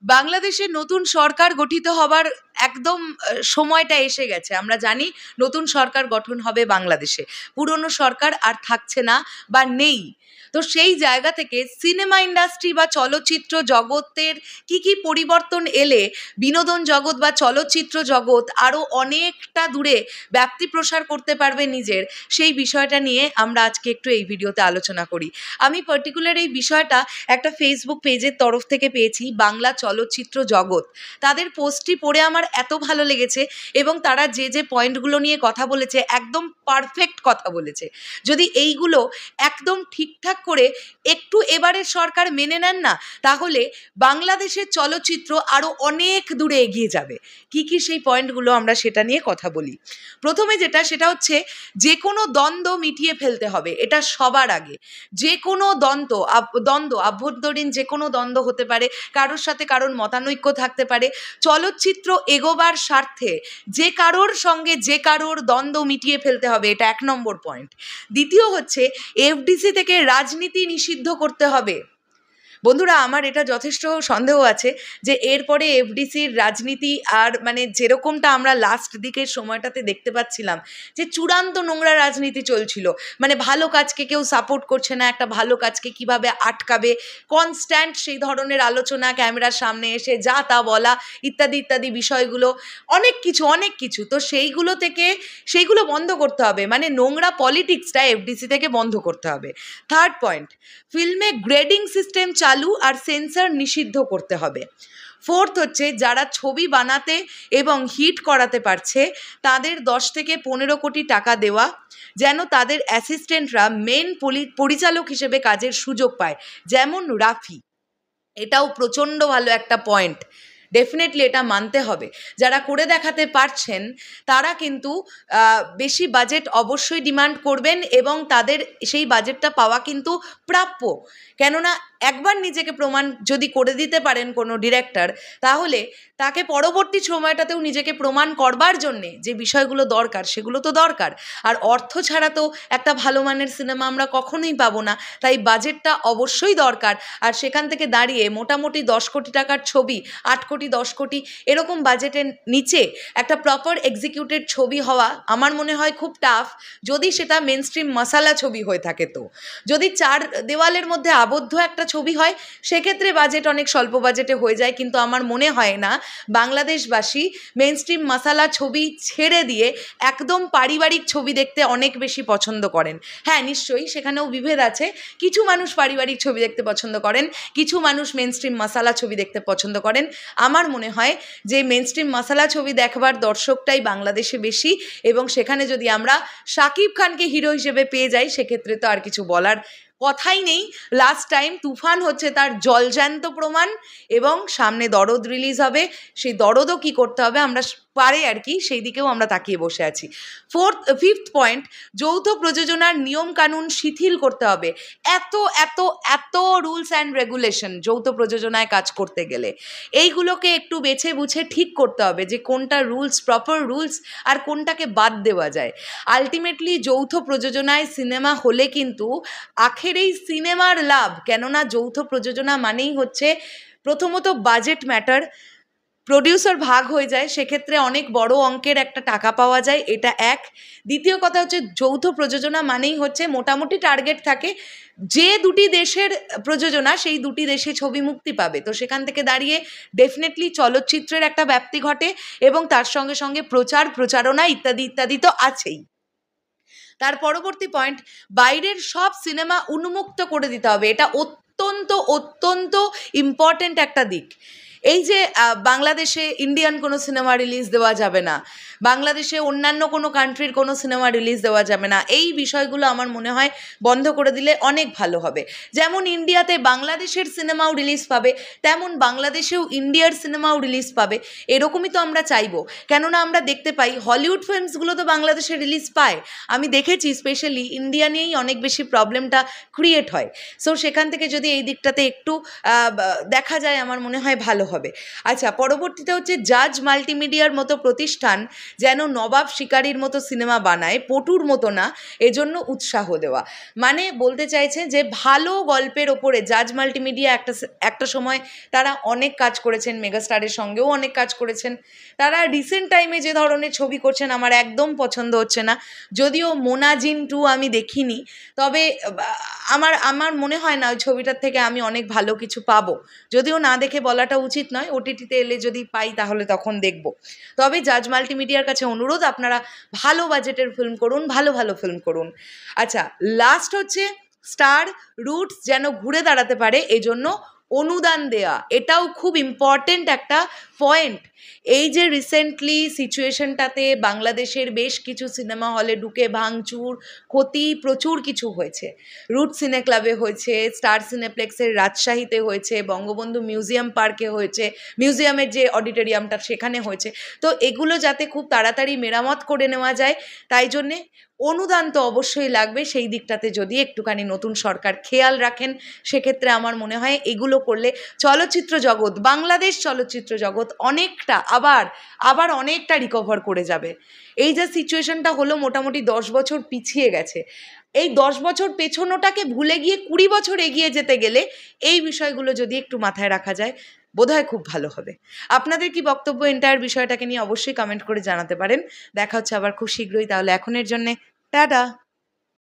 বাংলাদেশে নতুন সরকার গঠিত হবার একদম সময়টা এসে গেছে। আমরা জানি নতুন সরকার গঠন হবে বাংলাদেশে। পুরনো সরকার আর থাকছে না বা নেই। তো সেই জায়গা থেকে সিনেমা ইন্ডাস্ট্রি বা চলচ্চিত্র জগতের কি পরিবর্তন এলে বিনোদন জগৎ বা চলচ্চিত্র জগৎ আরও অনেকটা দূরে ব্যাপ্তি প্রসার করতে পারবে নিজের, সেই বিষয়টা নিয়ে আমরা আজকে একটু এই ভিডিওতে আলোচনা করি। আমি পার্টিকুলার এই বিষয়টা একটা ফেসবুক পেজের তরফ থেকে পেয়েছি, বাংলা চলচ্চিত্র জগৎ। তাদের পোস্টটি পড়ে আমার এত ভালো লেগেছে এবং তারা যে যে পয়েন্টগুলো নিয়ে কথা বলেছে একদম পারফেক্ট কথা বলেছে। যদি এইগুলো একদম ঠিকঠাক করে একটু এবারের সরকার মেনে নেন না, তাহলে বাংলাদেশের চলচ্চিত্র আরও অনেক দূরে এগিয়ে যাবে। কি সেই পয়েন্টগুলো, আমরা সেটা নিয়ে কথা বলি। প্রথমে সেটা হচ্ছে যে কোনো দ্বন্দ্ব মিটিয়ে ফেলতে হবে, এটা সবার আগে। যে কোনো দ্বন্দ্ব আভ্যন্তরীণ যে কোনো দ্বন্দ্ব হতে পারে, কারোর সাথে কারোর মতানৈক্য থাকতে পারে, চলচ্চিত্র এগোবার স্বার্থে যে কারোর সঙ্গে যে কারোর দ্বন্দ্ব মিটিয়ে ফেলতে হবে, এটা 1 নম্বর পয়েন্ট। দ্বিতীয় হচ্ছে এফডিসি থেকে রাজনীতি নিষিদ্ধ করতে হবে। বন্ধুরা, আমার এটা যথেষ্ট সন্দেহ আছে যে এরপরে এফডিসির রাজনীতি আর মানে যেরকমটা আমরা লাস্ট দিকের সময়টাতে দেখতে পাচ্ছিলাম যে চূড়ান্ত নোংরা রাজনীতি চলছিল, মানে ভালো কাজকে কেউ সাপোর্ট করছে না, একটা ভালো কাজকে কিভাবে আটকাবে, কনস্ট্যান্ট সেই ধরনের আলোচনা, ক্যামেরার সামনে এসে যা তা বলা, ইত্যাদি ইত্যাদি বিষয়গুলো, অনেক কিছু। তো সেইগুলো বন্ধ করতে হবে, মানে নোংরা পলিটিক্সটা এফডিসি থেকে বন্ধ করতে হবে। থার্ড পয়েন্ট, ফিল্মে গ্রেডিং সিস্টেম চালু আর সেন্সর নিষিদ্ধ করতে হবে। ফোর্থ হচ্ছে যারা ছবি বানাতে এবং হিট করাতে পারছে তাদের 10 থেকে 15 কোটি টাকা দেওয়া, যেন তাদের অ্যাসিস্ট্যান্টরা মেন পরিচালক হিসেবে কাজের সুযোগ পায়, যেমন রাফি। এটাও প্রচণ্ড ভালো একটা পয়েন্ট, ডেফিনেটলি এটা মানতে হবে। যারা করে দেখাতে পারছেন তারা কিন্তু বেশি বাজেট অবশ্যই ডিমান্ড করবেন এবং তাদের সেই বাজেটটা পাওয়া কিন্তু প্রাপ্য। কেননা একবার নিজেকে প্রমাণ যদি করে দিতে পারেন কোনো ডিরেক্টর, তাহলে তাকে পরবর্তী সময়টাতেও নিজেকে প্রমাণ করবার জন্যে যে বিষয়গুলো দরকার সেগুলো তো দরকার। আর অর্থ ছাড়া তো একটা ভালো মানের সিনেমা আমরা কখনোই পাবো না, তাই বাজেটটা অবশ্যই দরকার। আর সেখান থেকে দাঁড়িয়ে মোটামুটি 10 কোটি টাকার ছবি, 8 কোটি 10 কোটি এরকম বাজেটের নিচে একটা প্রপার এক্সিকিউটেড ছবি হওয়া আমার মনে হয় খুব টাফ, যদি সেটা মেনস্ট্রিম মশালা ছবি হয়ে থাকে। তো যদি 4 দেওয়ালের মধ্যে আবদ্ধ একটা ছবি হয় সেক্ষেত্রে বাজেট অনেক স্বল্প বাজেটে হয়ে যায়, কিন্তু আমার মনে হয় না বাংলাদেশবাসী মেনস্ট্রিম মশালা ছবি ছেড়ে দিয়ে একদম পারিবারিক ছবি দেখতে অনেক বেশি পছন্দ করেন। হ্যাঁ, নিশ্চয়ই সেখানেও বিভেদ আছে, কিছু মানুষ পারিবারিক ছবি দেখতে পছন্দ করেন, কিছু মানুষ মেনস্ট্রিম মশালা ছবি দেখতে পছন্দ করেন। আমার মনে হয় যে মেনস্ট্রিম মশালা ছবি দেখবার দর্শকটাই বাংলাদেশে বেশি, এবং সেখানে যদি আমরা শাকিব খানকে হিরো হিসেবে পেয়ে যাই সেক্ষেত্রে তো আর কিছু বলার কথাই নেই। লাস্ট টাইম তুফান হচ্ছে তার জলজ্যান্ত প্রমাণ, এবং সামনে দরদ রিলিজ হবে, সেই দরদও কী করতে হবে আমরা পারে আর কি, সেই দিকেও আমরা তাকিয়ে বসে আছি। ফিফথ পয়েন্ট, যৌথ প্রযোজনার নিয়মকানুন শিথিল করতে হবে। এত এত এত রুলস অ্যান্ড রেগুলেশন যৌথ প্রযোজনায় কাজ করতে গেলে, এইগুলোকে একটু বেছে বুঝে ঠিক করতে হবে যে কোনটা রুলস, প্রপার রুলস, আর কোনটাকে বাদ দেওয়া যায়। আলটিমেটলি যৌথ প্রযোজনায় সিনেমা হলে কিন্তু আখেরেই সিনেমার লাভ, কেননা যৌথ প্রযোজনা মানেই হচ্ছে প্রথমত বাজেট ম্যাটার, প্রডিউসার ভাগ হয়ে যায়, সেক্ষেত্রে অনেক বড় অঙ্কের একটা টাকা পাওয়া যায়, এটা এক। দ্বিতীয় কথা হচ্ছে যৌথ প্রযোজনা মানেই হচ্ছে মোটামুটি টার্গেট থাকে যে দুটি দেশের প্রযোজনা সেই দুটি দেশে ছবি মুক্তি পাবে, তো সেখান থেকে দাঁড়িয়ে ডেফিনেটলি চলচ্চিত্রের একটা ব্যাপ্তি ঘটে এবং তার সঙ্গে সঙ্গে প্রচারণা ইত্যাদি ইত্যাদি তো আছেই। তার পরবর্তী পয়েন্ট, বাইরের সব সিনেমা উন্মুক্ত করে দিতে হবে। এটা অত্যন্ত অত্যন্ত ইম্পর্ট্যান্ট একটা দিক। এই যে বাংলাদেশে ইন্ডিয়ান কোনো সিনেমা রিলিজ দেওয়া যাবে না, বাংলাদেশে অন্যান্য কোনো কান্ট্রির কোনো সিনেমা রিলিজ দেওয়া যাবে না, এই বিষয়গুলো আমার মনে হয় বন্ধ করে দিলে অনেক ভালো হবে। যেমন ইন্ডিয়াতে বাংলাদেশের সিনেমাও রিলিজ পাবে, তেমন বাংলাদেশেও ইন্ডিয়ার সিনেমাও রিলিজ পাবে, এরকমই তো আমরা চাইবো। কেননা আমরা দেখতে পাই হলিউড ফিল্মসগুলো তো বাংলাদেশে রিলিজ পায়, আমি দেখেছি স্পেশালি ইন্ডিয়া নিয়েই অনেক বেশি প্রবলেমটা ক্রিয়েট হয়। সো সেখান থেকে যদি এই দিকটাতে একটু দেখা যায় আমার মনে হয় ভালো হবে। আচ্ছা, পরবর্তীতে হচ্ছে জাজ মাল্টিমিডিয়ার মতো প্রতিষ্ঠান যেন নবাব শিকারীর মতো সিনেমা বানায়, পটুর মতো না, এজন্য উৎসাহ দেওয়া। মানে বলতে চাইছে যে ভালো গল্পের ওপরে জাজ মাল্টিমিডিয়া একটা সময় তারা অনেক কাজ করেছেন, মেগাস্টারের সঙ্গেও অনেক কাজ করেছেন। তারা রিসেন্ট টাইমে যে ধরনের ছবি করছেন আমার একদম পছন্দ হচ্ছে না। যদিও মোনাজিন 2 আমি দেখিনি, তবে আমার মনে হয় না ওই ছবিটার থেকে আমি অনেক ভালো কিছু পাবো। যদিও না দেখে বলাটা উচিত নয়, ওটিটিতে এলে যদি পাই তাহলে তখন দেখব। তবে জাজ মাল্টিমিডিয়ার কাছে অনুরোধ, আপনারা ভালো বাজেটের ফিল্ম করুন, ভালো ভালো ফিল্ম করুন। আচ্ছা, লাস্ট হচ্ছে স্টার রুটস যেন ঘুরে দাঁড়াতে পারে এজন্য অনুদান দেয়া, এটাও খুব ইম্পর্টেন্ট একটা পয়েন্ট। এই যে রিসেন্টলি সিচুয়েশনটাতে বাংলাদেশের বেশ কিছু সিনেমা হলে ঢুকে ভাঙচুর, ক্ষতি প্রচুর কিছু হয়েছে। রুট সিনে ক্লাবে হয়েছে, স্টার সিনেপ্লেক্সের রাজশাহীতে হয়েছে, বঙ্গবন্ধু মিউজিয়াম পার্কে হয়েছে, মিউজিয়ামের যে অডিটোরিয়ামটা সেখানে হয়েছে। তো এগুলো যাতে খুব তাড়াতাড়ি মেরামত করে নেওয়া যায়, তাই জন্যে অনুদান তো অবশ্যই লাগবে। সেই দিকটাতে যদি একটুখানি নতুন সরকার খেয়াল রাখেন, সেক্ষেত্রে আমার মনে হয় এগুলো করলে চলচ্চিত্র জগৎ, বাংলাদেশ চলচ্চিত্র জগৎ অনেকটা আবার অনেকটা রিকভার করে যাবে। এই যে সিচুয়েশনটা হলো মোটামুটি 10 বছর পিছিয়ে গেছে, এই 10 বছর পেছনোটাকে ভুলে গিয়ে 20 বছর এগিয়ে যেতে গেলে এই বিষয়গুলো যদি একটু মাথায় রাখা যায় বোধহয় খুব ভালো হবে। আপনাদের কি বক্তব্য এন্টায়ার বিষয়টাকে নিয়ে অবশ্যই কমেন্ট করে জানাতে পারেন। দেখা হচ্ছে আবার খুব শীঘ্রই, তাহলে এখনের জন্যে টাটা।